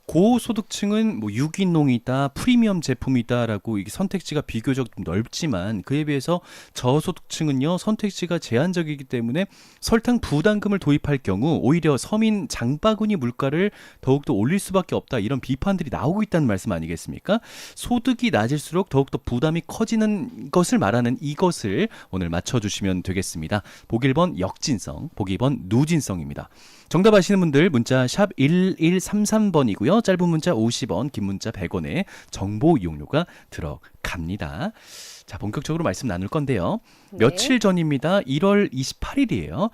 고소득층은 뭐 유기농이다, 프리미엄 제품이다라고 이게 선택지가 비교적 좀 넓지만 그에 비해서 저소득층은요 선택지가 제한적이기 때문에 설탕 부담금을 도입할 경우 오히려 서민 장바구니 물가를 더욱더 올릴 수밖에 없다 이런 비판들이 나오고 있다는 말씀 아니겠습니까? 소득이 낮을수록 더욱더 부담이 커지는 것을 말하는 이것을 오늘 맞춰주시면 되겠습니다. 보기 1번 역진성, 보기 2번 누진성입니다. 정답 아시는 분들 문자 샵 1133번이고요. 짧은 문자 50원, 긴 문자 100원에 정보 이용료가 들어갑니다. 자, 본격적으로 말씀 나눌 건데요. 네. 며칠 전입니다. 1월 28일이에요.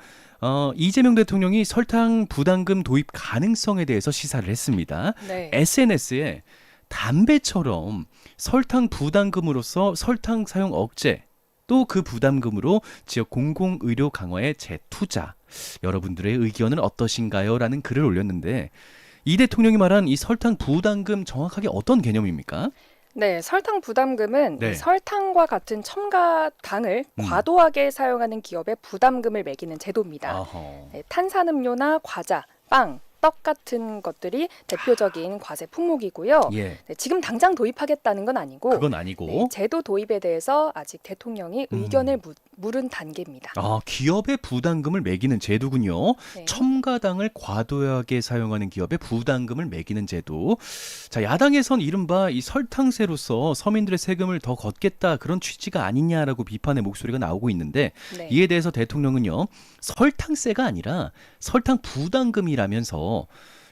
이재명 대통령이 설탕 부담금 도입 가능성에 대해서 시사를 했습니다. 네. SNS에 담배처럼 설탕 부담금으로서 설탕 사용 억제, 또 그 부담금으로 지역 공공의료 강화에 재투자. 여러분들의 의견은 어떠신가요? 라는 글을 올렸는데 이 대통령이 말한 이 설탕 부담금 정확하게 어떤 개념입니까? 네, 설탕 부담금은 네. 이 설탕과 같은 첨가당을 음. 과도하게 사용하는 기업에 부담금을 매기는 제도입니다. 아허. 네, 탄산음료나 과자, 빵, 떡 같은 것들이 대표적인 과세 품목이고요. 예. 네, 지금 당장 도입하겠다는 건 아니고 그건 아니고. 네, 제도 도입에 대해서 아직 대통령이 의견을 물은 단계입니다. 기업의 부담금을 매기는 제도군요. 네. 첨가당을 과도하게 사용하는 기업에 부담금을 매기는 제도. 자, 야당에선 이른바 이 설탕세로서 서민들의 세금을 더 걷겠다 그런 취지가 아니냐라고 비판의 목소리가 나오고 있는데 네. 이에 대해서 대통령은요. 설탕세가 아니라 설탕 부담금이라면서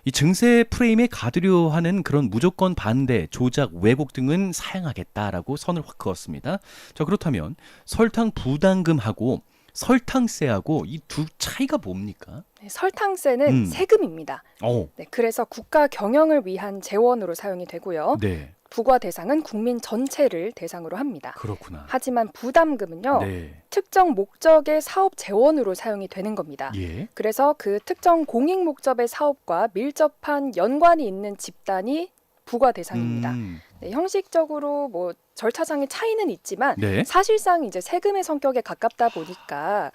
이 증세 프레임에 가두려 하는 그런 무조건 반대, 조작, 왜곡 등은 사양하겠다라고 선을 확 그었습니다. 자, 그렇다면 설탕 부담금하고 설탕세하고 이 두 차이가 뭡니까? 네, 설탕세는 음. 세금입니다. 어, 네, 그래서 국가 경영을 위한 재원으로 사용이 되고요. 네, 부과 대상은 국민 전체를 대상으로 합니다. 그렇구나. 하지만 부담금은요, 네, 특정 목적의 사업 재원으로 사용이 되는 겁니다. 예, 그래서 그 특정 공익 목적의 사업과 밀접한 연관이 있는 집단이 부과 대상입니다. 네, 형식적으로 뭐 절차상의 차이는 있지만 네, 사실상 이제 세금의 성격에 가깝다 보니까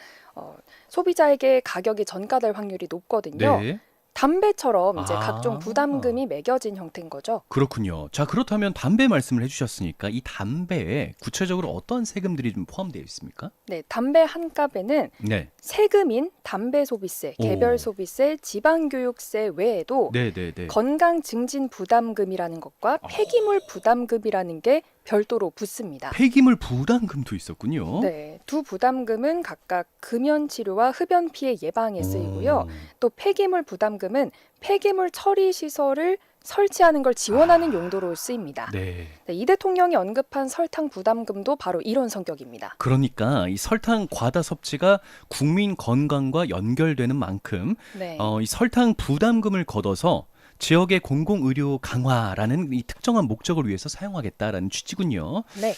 소비자에게 가격이 전가될 확률이 높거든요. 네. 담배처럼 이제 아. 각종 부담금이 매겨진 형태인 거죠. 그렇군요. 자, 그렇다면 담배 말씀을 해주셨으니까 이 담배에 구체적으로 어떤 세금들이 좀 포함되어 있습니까? 네, 담배 한 값에는 네, 세금인 담배 소비세, 오. 개별 소비세, 지방교육세 외에도 네, 네, 네. 건강 증진 부담금이라는 것과 폐기물 부담금이라는 게 별도로 붙습니다. 폐기물 부담금도 있었군요. 네, 두 부담금은 각각 금연 치료와 흡연 피해 예방에 쓰이고요. 또 폐기물 부담금은 폐기물 처리 시설을 설치하는 걸 지원하는 용도로 쓰입니다. 네. 네, 이 대통령이 언급한 설탕 부담금도 바로 이런 성격입니다. 그러니까 이 설탕 과다 섭취가 국민 건강과 연결되는 만큼 네. 이 설탕 부담금을 걷어서 지역의 공공의료 강화라는 이 특정한 목적을 위해서 사용하겠다라는 취지군요. 네.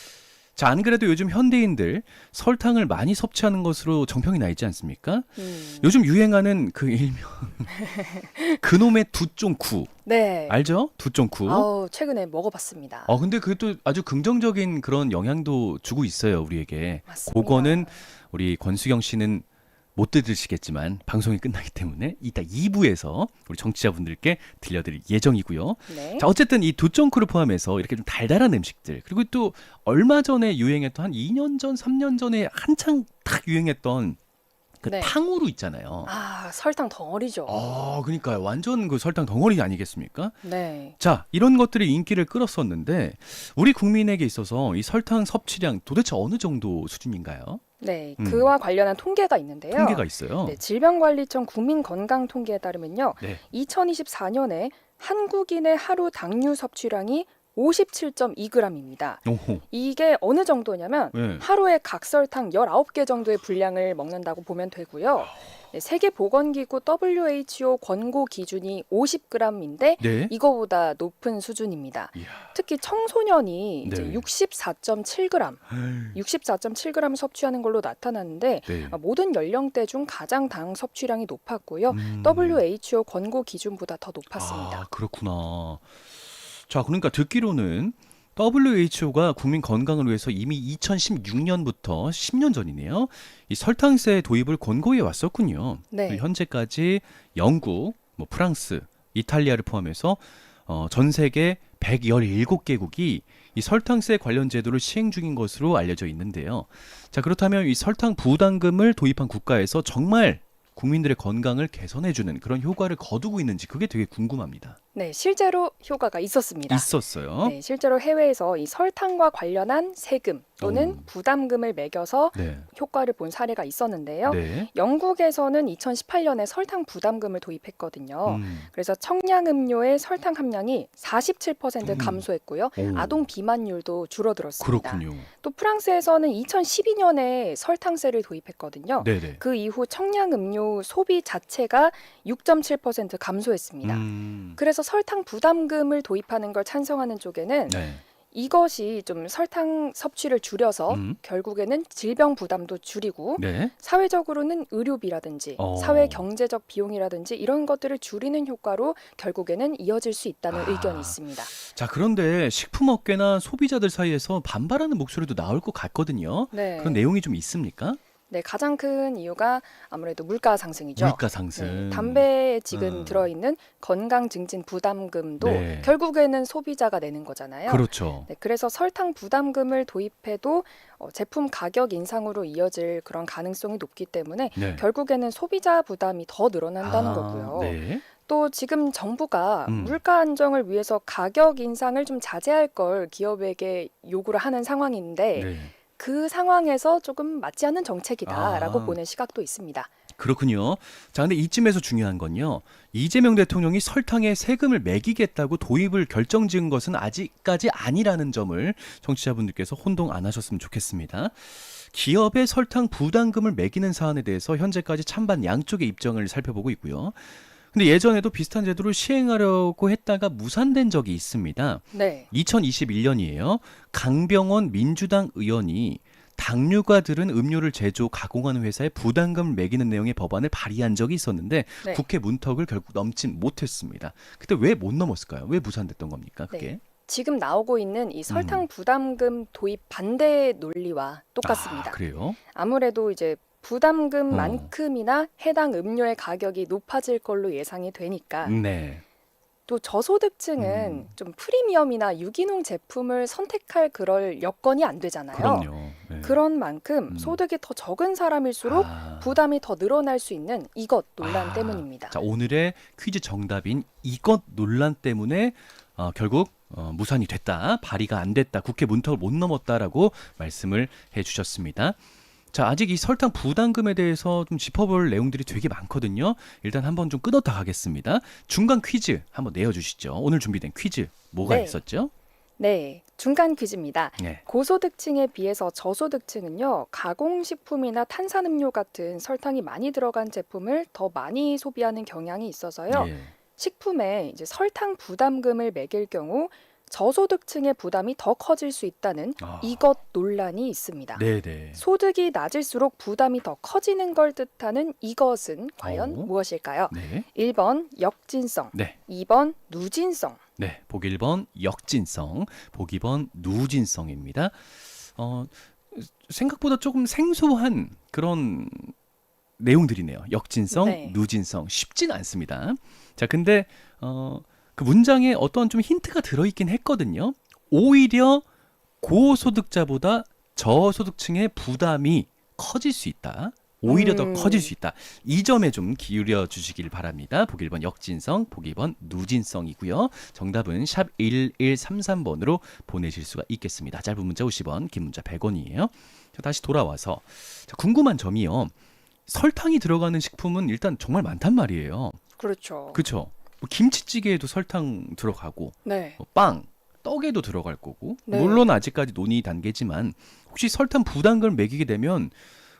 자, 안 그래도 요즘 현대인들 설탕을 많이 섭취하는 것으로 정평이 나 있지 않습니까? 요즘 유행하는 그 일명 그놈의 두쫑쿠 네. 알죠? 두쫑쿠. 아우, 최근에 먹어봤습니다. 근데 그것도 아주 긍정적인 그런 영향도 주고 있어요, 우리에게. 맞습니다. 그거는 우리 권수경 씨는 못 들으시겠지만 방송이 끝나기 때문에 이따 2부에서 우리 정치자분들께 들려드릴 예정이고요. 네. 자, 어쨌든 이 두쫑쿠를 포함해서 이렇게 좀 달달한 음식들 그리고 또 얼마 전에 유행했던 한 2년 전, 3년 전에 한창 딱 유행했던 그 네. 탕후루 있잖아요. 아, 설탕 덩어리죠. 그러니까요. 완전 그 설탕 덩어리 아니겠습니까? 네. 자, 이런 것들이 인기를 끌었었는데 우리 국민에게 있어서 이 설탕 섭취량 도대체 어느 정도 수준인가요? 네. 음. 그와 관련한 통계가 있는데요. 통계가 있어요. 네, 질병관리청 국민건강통계에 따르면요. 네. 2024년에 한국인의 하루 당류 섭취량이 57.2g입니다. 오호. 이게 어느 정도냐면 네. 하루에 각설탕 19개 정도의 분량을 먹는다고 보면 되고요. 네, 세계보건기구 WHO 권고 기준이 50g인데 네. 이거보다 높은 수준입니다. 이야. 특히 청소년이 이제 네. 64.7g, 64.7g 섭취하는 걸로 나타났는데 네. 모든 연령대 중 가장 당 섭취량이 높았고요. 음. WHO 권고 기준보다 더 높았습니다. 그렇구나. 자, 그러니까 듣기로는 WHO가 국민 건강을 위해서 이미 2016년부터 10년 전이네요. 이 설탕세 도입을 권고해 왔었군요. 네. 현재까지 영국, 프랑스, 이탈리아를 포함해서 전 세계 117개국이 이 설탕세 관련 제도를 시행 중인 것으로 알려져 있는데요. 자, 그렇다면 이 설탕 부담금을 도입한 국가에서 정말 국민들의 건강을 개선해주는 그런 효과를 거두고 있는지 그게 되게 궁금합니다. 네, 실제로 효과가 있었습니다. 있었어요. 네, 실제로 해외에서 이 설탕과 관련한 세금 또는 부담금을 매겨서 네. 효과를 본 사례가 있었는데요. 네. 영국에서는 2018년에 설탕 부담금을 도입했거든요. 그래서 청량음료의 설탕 함량이 47% 감소했고요. 오. 아동 비만율도 줄어들었습니다. 그렇군요. 또 프랑스에서는 2012년에 설탕세를 도입했거든요. 네네. 그 이후 청량음료 소비 자체가 6.7% 감소했습니다. 그래서 설탕 부담금을 도입하는 걸 찬성하는 쪽에는 네. 이것이 좀 설탕 섭취를 줄여서 결국에는 질병 부담도 줄이고 네. 사회적으로는 의료비라든지 사회 경제적 비용이라든지 이런 것들을 줄이는 효과로 결국에는 이어질 수 있다는 의견이 있습니다. 자, 그런데 식품업계나 소비자들 사이에서 반발하는 목소리도 나올 것 같거든요. 네. 그런 내용이 좀 있습니까? 네, 가장 큰 이유가 아무래도 물가 상승이죠. 물가 상승. 네, 담배에 지금 들어있는 건강 증진 부담금도 네. 결국에는 소비자가 내는 거잖아요. 그렇죠. 네, 그래서 설탕 부담금을 도입해도 제품 가격 인상으로 이어질 그런 가능성이 높기 때문에 네. 결국에는 소비자 부담이 더 늘어난다는 거고요. 네. 또 지금 정부가 음. 물가 안정을 위해서 가격 인상을 좀 자제할 걸 기업에게 요구를 하는 상황인데 네. 그 상황에서 조금 맞지 않는 정책이다라고 아. 보는 시각도 있습니다. 그렇군요. 자, 근데 이쯤에서 중요한 건요. 이재명 대통령이 설탕에 세금을 매기겠다고 도입을 결정지은 것은 아직까지 아니라는 점을 청취자분들께서 혼동 안 하셨으면 좋겠습니다. 기업의 설탕 부담금을 매기는 사안에 대해서 현재까지 찬반 양쪽의 입장을 살펴보고 있고요. 근데 예전에도 비슷한 제도를 시행하려고 했다가 무산된 적이 있습니다. 네. 2021년이에요. 강병원 민주당 의원이 당류가 들은 음료를 제조, 가공하는 회사에 부담금을 매기는 내용의 법안을 발의한 적이 있었는데 네. 국회 문턱을 결국 넘진 못했습니다. 그때 왜 못 넘었을까요? 왜 무산됐던 겁니까? 그게? 네. 지금 나오고 있는 이 설탕 부담금 도입 반대 논리와 똑같습니다. 그래요? 아무래도 이제 부담금만큼이나 해당 음료의 가격이 높아질 걸로 예상이 되니까 네. 또 저소득층은 좀 프리미엄이나 유기농 제품을 선택할 그럴 여건이 안 되잖아요. 그럼요. 네. 그런 만큼 소득이 더 적은 사람일수록 부담이 더 늘어날 수 있는 이것 논란 때문입니다. 자, 오늘의 퀴즈 정답인 이것 논란 때문에 결국 무산이 됐다, 발의가 안 됐다, 국회 문턱을 못 넘었다라고 말씀을 해주셨습니다. 자, 아직 이 설탕 부담금에 대해서 좀 짚어볼 내용들이 되게 많거든요. 일단 한번 좀 끊었다 가겠습니다. 중간 퀴즈 한번 내어주시죠. 오늘 준비된 퀴즈 뭐가 네. 있었죠? 네, 중간 퀴즈입니다. 네. 고소득층에 비해서 저소득층은요, 가공식품이나 탄산음료 같은 설탕이 많이 들어간 제품을 더 많이 소비하는 경향이 있어서요. 예. 식품에 이제 설탕 부담금을 매길 경우 저소득층의 부담이 더 커질 수 있다는 이것 논란이 있습니다. 네네. 소득이 낮을수록 부담이 더 커지는 걸 뜻하는 이것은 과연 무엇일까요? 네. 1번 역진성, 네. 2번 누진성. 네. 보기 1번 역진성, 보기 2번 누진성입니다. 생각보다 조금 생소한 그런 내용들이네요. 역진성, 네. 누진성 쉽진 않습니다. 자, 근데 그 문장에 어떤 좀 힌트가 들어있긴 했거든요. 오히려 고소득자보다 저소득층의 부담이 커질 수 있다. 오히려 더 커질 수 있다. 이 점에 좀 기울여 주시길 바랍니다. 보기 1번 역진성, 보기 2번 누진성이고요. 정답은 샵 1133번으로 보내실 수가 있겠습니다. 짧은 문자 50원, 긴 문자 100원이에요. 자, 다시 돌아와서 궁금한 점이요. 설탕이 들어가는 식품은 일단 정말 많단 말이에요. 그렇죠. 그렇죠. 뭐 김치찌개에도 설탕 들어가고 네. 빵, 떡에도 들어갈 거고 네. 물론 아직까지 논의 단계지만 혹시 설탕 부담금을 매기게 되면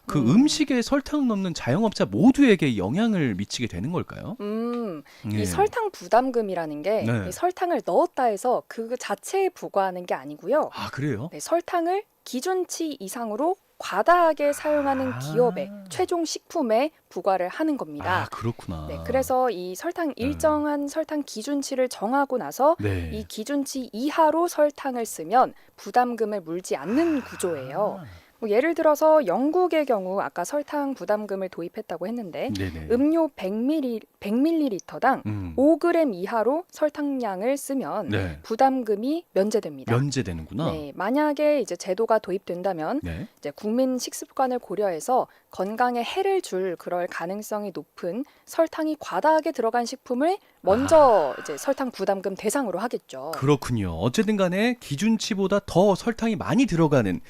그 음식에 설탕 넣는 자영업자 모두에게 영향을 미치게 되는 걸까요? 이 네. 설탕 부담금이라는 게 네. 이 설탕을 넣었다 해서 그 자체에 부과하는 게 아니고요. 아, 그래요? 네, 설탕을 기준치 이상으로 과다하게 사용하는 기업의 최종 식품에 부과를 하는 겁니다. 아, 그렇구나. 네, 그래서 이 설탕 일정한 설탕 기준치를 정하고 나서 네. 이 기준치 이하로 설탕을 쓰면 부담금을 물지 않는 구조예요. 뭐 예를 들어서 영국의 경우 아까 설탕 부담금을 도입했다고 했는데 네네. 음료 100ml당 음. 5g 이하로 설탕량을 쓰면 네. 부담금이 면제됩니다. 면제되는구나. 네, 만약에 이제 제도가 도입된다면 네. 이제 국민 식습관을 고려해서 건강에 해를 줄 그럴 가능성이 높은 설탕이 과다하게 들어간 식품을 먼저 이제 설탕 부담금 대상으로 하겠죠. 그렇군요. 어쨌든 간에 기준치보다 더 설탕이 많이 들어가는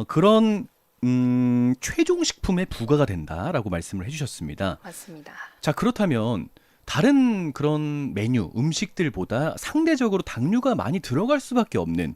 그런 최종 식품에 부과가 된다라고 말씀을 해주셨습니다. 맞습니다. 자, 그렇다면 다른 그런 메뉴, 음식들보다 상대적으로 당류가 많이 들어갈 수밖에 없는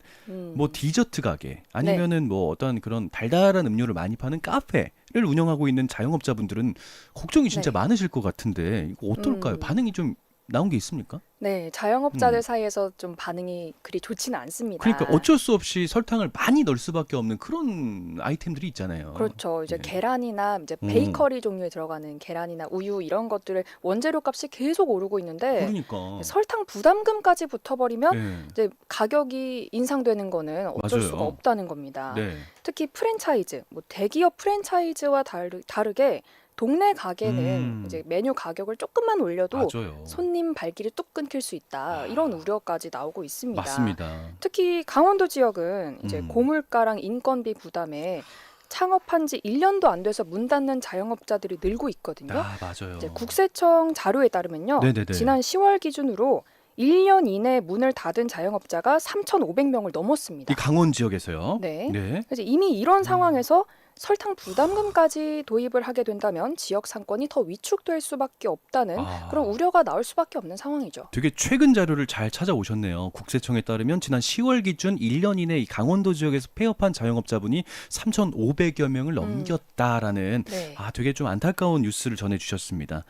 뭐 디저트 가게 아니면은 뭐 어떤 그런 달달한 음료를 많이 파는 카페를 운영하고 있는 자영업자분들은 걱정이 진짜 네. 많으실 것 같은데 이거 어떨까요? 음. 반응이 좀 나온 게 있습니까? 네, 자영업자들 음. 사이에서 좀 반응이 그리 좋지는 않습니다. 그러니까 어쩔 수 없이 설탕을 많이 넣을 수밖에 없는 그런 아이템들이 있잖아요. 그렇죠. 이제 네. 계란이나 이제 베이커리 종류에 들어가는 계란이나 우유 이런 것들을 원재료 값이 계속 오르고 있는데 그러니까. 설탕 부담금까지 붙어버리면 네. 이제 가격이 인상되는 거는 어쩔 맞아요. 수가 없다는 겁니다. 네. 특히 프랜차이즈, 뭐 대기업 프랜차이즈와 다르게 동네 가게는 음. 이제 메뉴 가격을 조금만 올려도 맞아요. 손님 발길이 뚝 끊길 수 있다. 이런 우려까지 나오고 있습니다. 맞습니다. 특히 강원도 지역은 이제 고물가랑 인건비 부담에 창업한 지 1년도 안 돼서 문 닫는 자영업자들이 늘고 있거든요. 아, 맞아요. 이제 국세청 자료에 따르면요. 네네네. 지난 10월 기준으로 1년 이내 문을 닫은 자영업자가 3,500명을 넘었습니다. 이 강원 지역에서요. 네. 네. 그래서 이미 이런 상황에서 설탕 부담금까지 도입을 하게 된다면 지역 상권이 더 위축될 수밖에 없다는 그런 우려가 나올 수밖에 없는 상황이죠. 되게 최근 자료를 잘 찾아오셨네요. 국세청에 따르면 지난 10월 기준 1년 이내 이 강원도 지역에서 폐업한 자영업자분이 3,500여 명을 넘겼다라는 네. 되게 좀 안타까운 뉴스를 전해주셨습니다.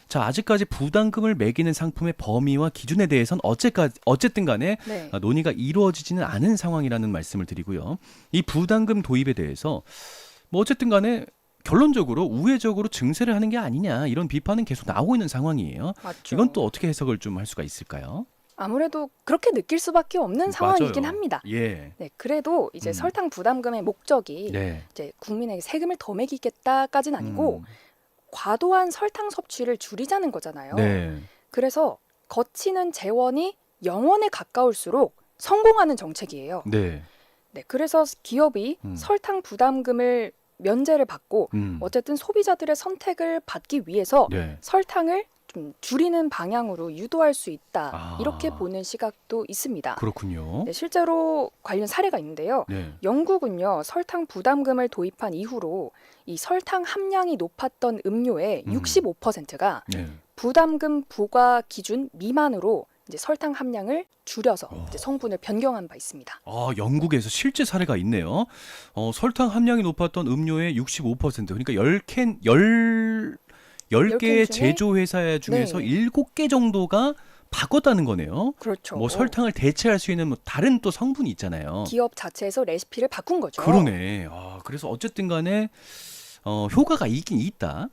자, 아직까지 부담금을 매기는 상품의 범위와 기준에 대해서는 어쨌든 간에 네. 논의가 이루어지지는 않은 상황이라는 말씀을 드리고요. 이 부담금 도입에 대해서 뭐 어쨌든 간에 결론적으로 우회적으로 증세를 하는 게 아니냐 이런 비판은 계속 나오고 있는 상황이에요. 맞죠. 이건 또 어떻게 해석을 좀 할 수가 있을까요? 아무래도 그렇게 느낄 수밖에 없는 상황이긴 맞아요. 합니다. 예. 네, 그래도 이제 설탕 부담금의 목적이 네. 이제 국민에게 세금을 더 매기겠다까지는 아니고 과도한 설탕 섭취를 줄이자는 거잖아요. 네. 그래서 거치는 재원이 0원에 가까울수록 성공하는 정책이에요. 네. 네, 그래서 기업이 설탕 부담금을 면제를 받고 어쨌든 소비자들의 선택을 받기 위해서 네. 설탕을 좀 줄이는 방향으로 유도할 수 있다. 이렇게 보는 시각도 있습니다. 그렇군요. 네, 실제로 관련 사례가 있는데요. 네. 영국은요, 설탕 부담금을 도입한 이후로 이 설탕 함량이 높았던 음료의 65%가 네. 부담금 부과 기준 미만으로 이제 설탕 함량을 줄여서 이제 성분을 변경한 바 있습니다. 영국에서 실제 사례가 있네요. 설탕 함량이 높았던 음료의 65%, 그러니까 10개의 10개 중에? 제조회사 중에서 네. 7개 정도가 바꿨다는 거네요. 그렇죠. 뭐 설탕을 대체할 수 있는 뭐 다른 또 성분이 있잖아요. 기업 자체에서 레시피를 바꾼 거죠. 그러네. 그래서 어쨌든 간에 효과가 있긴 있다.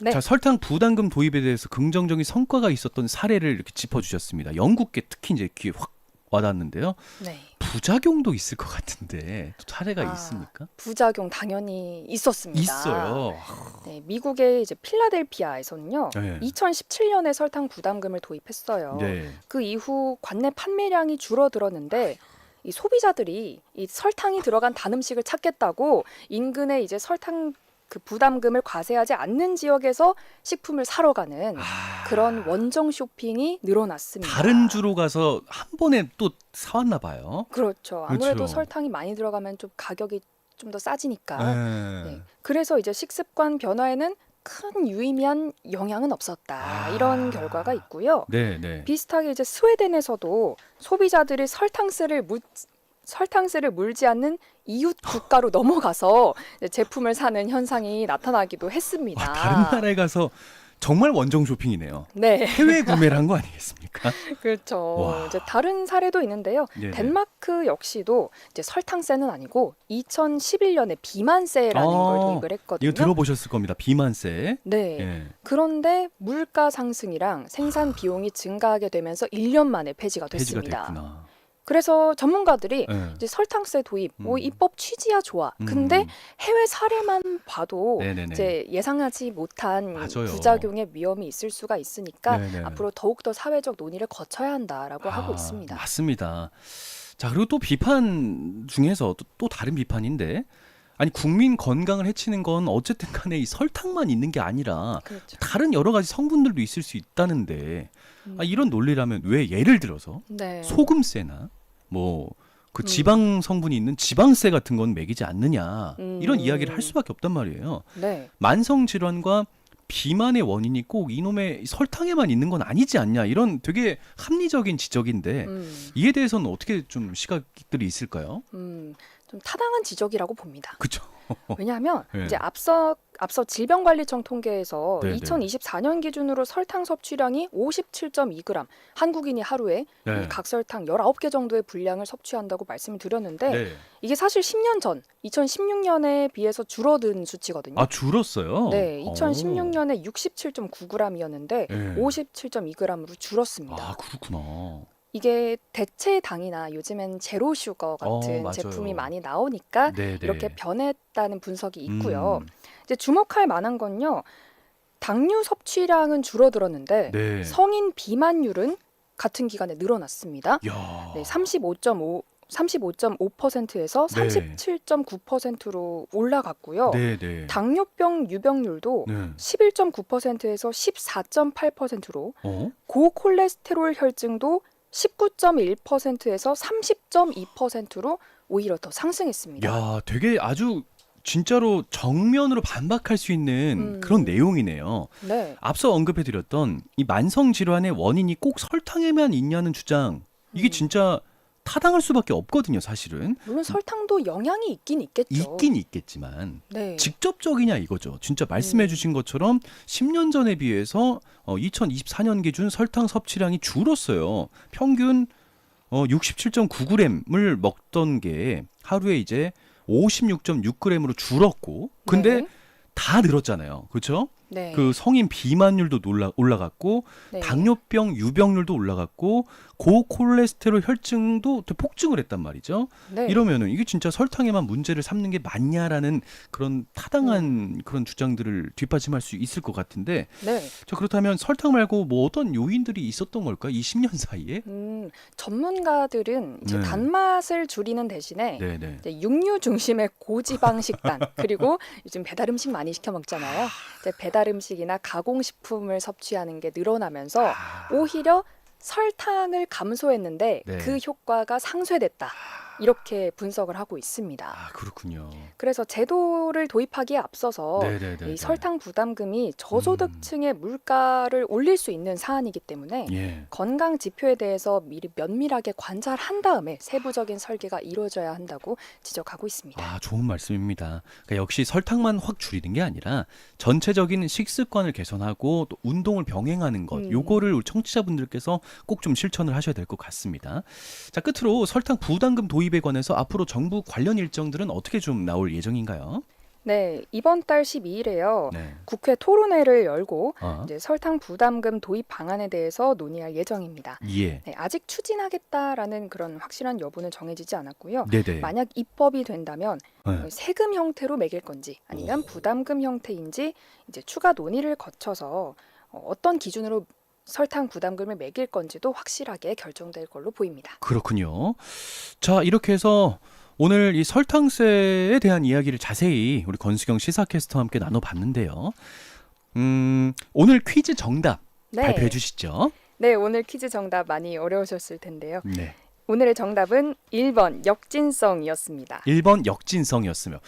네. 자, 설탕 부담금 도입에 대해서 긍정적인 성과가 있었던 사례를 이렇게 짚어주셨습니다. 영국계 특히 이제 귀에 확 와닿는데요. 네. 부작용도 있을 것 같은데 또 사례가 있습니까? 부작용 당연히 있었습니다. 있어요. 네, 미국의 이제 필라델피아에서는요. 네. 2017년에 설탕 부담금을 도입했어요. 네. 그 이후 관내 판매량이 줄어들었는데 이 소비자들이 이 설탕이 들어간 단 음식을 찾겠다고 인근에 이제 설탕 그 부담금을 과세하지 않는 지역에서 식품을 사러 가는 그런 원정 쇼핑이 늘어났습니다. 다른 주로 가서 한 번에 또 사왔나 봐요. 그렇죠. 아무래도 그렇죠. 설탕이 많이 들어가면 좀 가격이 좀 더 싸지니까. 네. 네. 그래서 이제 식습관 변화에는 큰 유의미한 영향은 없었다. 이런 결과가 있고요. 네, 네. 비슷하게 이제 스웨덴에서도 소비자들이 설탕세를 물지 않는 이웃 국가로 넘어가서 이제 제품을 사는 현상이 나타나기도 했습니다. 다른 나라에 가서 정말 원정 쇼핑이네요. 네, 해외 구매를 한 거 아니겠습니까? 그렇죠. 와. 이제 다른 사례도 있는데요. 네네. 덴마크 역시도 이제 설탕세는 아니고 2011년에 비만세라는 걸 도입을 했거든요. 이거 들어보셨을 겁니다. 비만세. 네. 예. 그런데 물가 상승이랑 생산 비용이 증가하게 되면서 1년 만에 폐지가 폐지가 됐습니다. 됐구나. 그래서 전문가들이 네. 이제 설탕세 도입, 뭐 음. 입법 취지야 좋아. 근데 해외 사례만 봐도 네네네. 이제 예상하지 못한 맞아요. 부작용의 위험이 있을 수가 있으니까 네네. 앞으로 더욱더 사회적 논의를 거쳐야 한다라고 하고 있습니다. 맞습니다. 자, 그리고 또 비판 중에서 또 다른 비판인데, 아니 국민 건강을 해치는 건 어쨌든 간에 이 설탕만 있는 게 아니라 그렇죠. 다른 여러 가지 성분들도 있을 수 있다는데, 음. 이런 논리라면 왜 예를 들어서 네. 소금세나 뭐 그 음. 지방 성분이 있는 지방세 같은 건 먹이지 않느냐, 이런 이야기를 할 음. 수밖에 없단 말이에요. 네. 만성 질환과 비만의 원인이 꼭 이놈의 설탕에만 있는 건 아니지 않냐, 이런 되게 합리적인 지적인데 이에 대해서는 어떻게 좀 시각들이 있을까요? 좀 타당한 지적이라고 봅니다. 그렇죠. 왜냐하면 네. 이제 앞서 질병관리청 통계에서 네네. 2024년 기준으로 설탕 섭취량이 57.2g, 한국인이 하루에 네. 이 각설탕 19개 정도의 분량을 섭취한다고 말씀을 드렸는데 네. 이게 사실 10년 전 2016년에 비해서 줄어든 수치거든요. 아, 줄었어요? 네, 오. 2016년에 67.9g이었는데 네. 57.2g으로 줄었습니다. 아, 그렇구나. 이게 대체 당이나 요즘엔 제로 슈거 같은 맞아요. 제품이 많이 나오니까 네네. 이렇게 변했다는 분석이 있고요. 음. 이제 주목할 만한 건요. 당류 섭취량은 줄어들었는데 네. 성인 비만율은 같은 기간에 늘어났습니다. 야. 네, 35.5%에서 네. 37.9%로 올라갔고요. 네네. 당뇨병 유병률도 네. 11.9%에서 14.8%로 어? 고콜레스테롤 혈증도 19.1%에서 30.2%로 오히려 더 상승했습니다. 야, 되게 아주 진짜로 정면으로 반박할 수 있는 그런 내용이네요. 네. 앞서 언급해드렸던 이 만성 질환의 원인이 꼭 설탕에만 있냐는 주장, 이게 진짜 타당할 수밖에 없거든요, 사실은. 물론 설탕도 영향이 있긴 있겠죠. 있긴 있겠지만 네. 직접적이냐 이거죠. 진짜 말씀해주신 것처럼 10년 전에 비해서 2024년 기준 설탕 섭취량이 줄었어요. 평균 67.9g을 먹던 게 하루에 이제 56.6g으로 줄었고, 근데 네. 다 늘었잖아요. 그렇죠? 네. 그 성인 비만율도 올라갔고, 네. 당뇨병 유병률도 올라갔고, 고콜레스테롤 혈증도 또 폭증을 했단 말이죠. 네. 이러면은 이게 진짜 설탕에만 문제를 삼는 게 맞냐라는 그런 타당한 그런 주장들을 뒷받침할 수 있을 것 같은데, 네. 자, 그렇다면 설탕 말고 뭐 어떤 요인들이 있었던 걸까? 이 10년 사이에? 전문가들은 이제 네. 단맛을 줄이는 대신에 네네. 이제 육류 중심의 고지방 식단 그리고 요즘 배달 음식 많이 시켜 먹잖아요. 이제 배달 음식이나 가공식품을 섭취하는 게 늘어나면서 오히려 설탕을 감소했는데 네. 그 효과가 상쇄됐다. 이렇게 분석을 하고 있습니다. 아, 그렇군요. 그래서 제도를 도입하기에 앞서서 네네네. 이 설탕 부담금이 저소득층의 물가를 올릴 수 있는 사안이기 때문에 예. 건강 지표에 대해서 미리 면밀하게 관찰한 다음에 세부적인 설계가 이루어져야 한다고 지적하고 있습니다. 아, 좋은 말씀입니다. 그러니까 역시 설탕만 확 줄이는 게 아니라 전체적인 식습관을 개선하고 또 운동을 병행하는 것, 요거를 우리 청취자분들께서 꼭 좀 실천을 하셔야 될 것 같습니다. 자, 끝으로 설탕 부담금 도입에 관해서 앞으로 정부 관련 일정들은 어떻게 좀 나올 예정인가요? 네, 이번 달 12일에요. 네. 국회 토론회를 열고 어? 이제 설탕 부담금 도입 방안에 대해서 논의할 예정입니다. 예. 네, 아직 추진하겠다라는 그런 확실한 여부는 정해지지 않았고요. 네네. 만약 입법이 된다면 네. 세금 형태로 매길 건지 아니면 부담금 형태인지 이제 추가 논의를 거쳐서 어떤 기준으로 설탕 부담금을 매길 건지도 확실하게 결정될 걸로 보입니다. 그렇군요. 자, 이렇게 해서 오늘 이 설탕세에 대한 이야기를 자세히 우리 권수경 시사캐스터와 함께 나눠봤는데요. 오늘 퀴즈 정답 발표해 주시죠. 네, 오늘 퀴즈 정답 많이 어려우셨을 텐데요. 네. 오늘의 정답은 1번 역진성이었습니다. 1번 역진성이었으며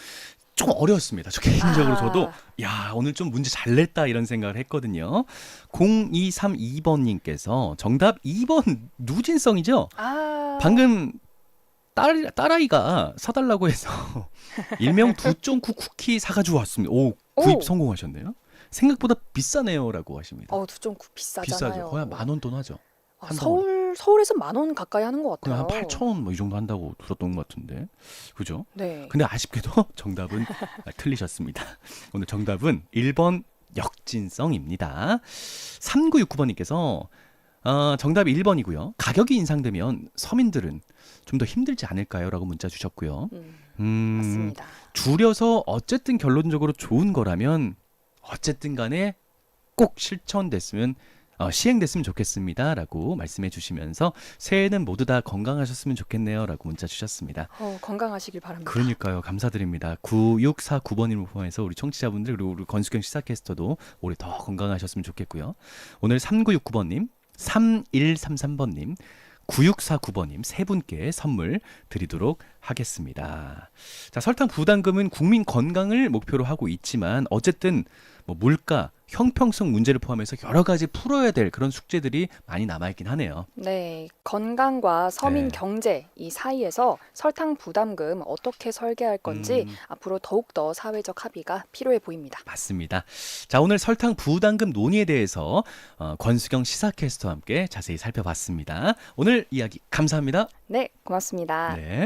좀 어려웠습니다. 저 개인적으로 저도 야, 오늘 좀 문제 잘 냈다 이런 생각을 했거든요. 0232번님께서 정답 2번 누진성이죠? 방금 딸아이가 사달라고 해서 일명 두쫑쿠 쿠키 사가지고 왔습니다. 오, 구입 성공하셨네요. 생각보다 비싸네요라고 하십니다. 두쫑쿠 비싸잖아요. 비싸죠. 거의 한 10,000원 돈 하죠. 서울에서 10,000원 가까이 하는 것 같아요. 한 8,000원 뭐 이 정도 한다고 들었던 것 같은데, 그죠? 네. 근데 아쉽게도 정답은 틀리셨습니다. 오늘 정답은 1번 역진성입니다. 3969번님께서 정답이 1번이고요. 가격이 인상되면 서민들은 좀 더 힘들지 않을까요? 라고 문자 주셨고요. 맞습니다. 줄여서 어쨌든 결론적으로 좋은 거라면 어쨌든 간에 꼭 실천됐으면 시행됐으면 좋겠습니다. 라고 말씀해 주시면서 새해는 모두 다 건강하셨으면 좋겠네요. 라고 문자 주셨습니다. 건강하시길 바랍니다. 그러니까요. 감사드립니다. 9649번님을 포함해서 우리 청취자분들 그리고 우리 권수경 시사캐스터도 올해 더 건강하셨으면 좋겠고요. 오늘 3969번님, 3133번님, 9649번님 세 분께 선물 드리도록 하겠습니다. 자, 설탕 부담금은 국민 건강을 목표로 하고 있지만 어쨌든 뭐 물가, 형평성 문제를 포함해서 여러 가지 풀어야 될 그런 숙제들이 많이 남아있긴 하네요. 네, 건강과 서민 네. 경제 이 사이에서 설탕 부담금 어떻게 설계할 건지 앞으로 더욱더 사회적 합의가 필요해 보입니다. 맞습니다. 자, 오늘 설탕 부담금 논의에 대해서 권수경 시사캐스터와 함께 자세히 살펴봤습니다. 오늘 이야기 감사합니다. 네, 고맙습니다. 네.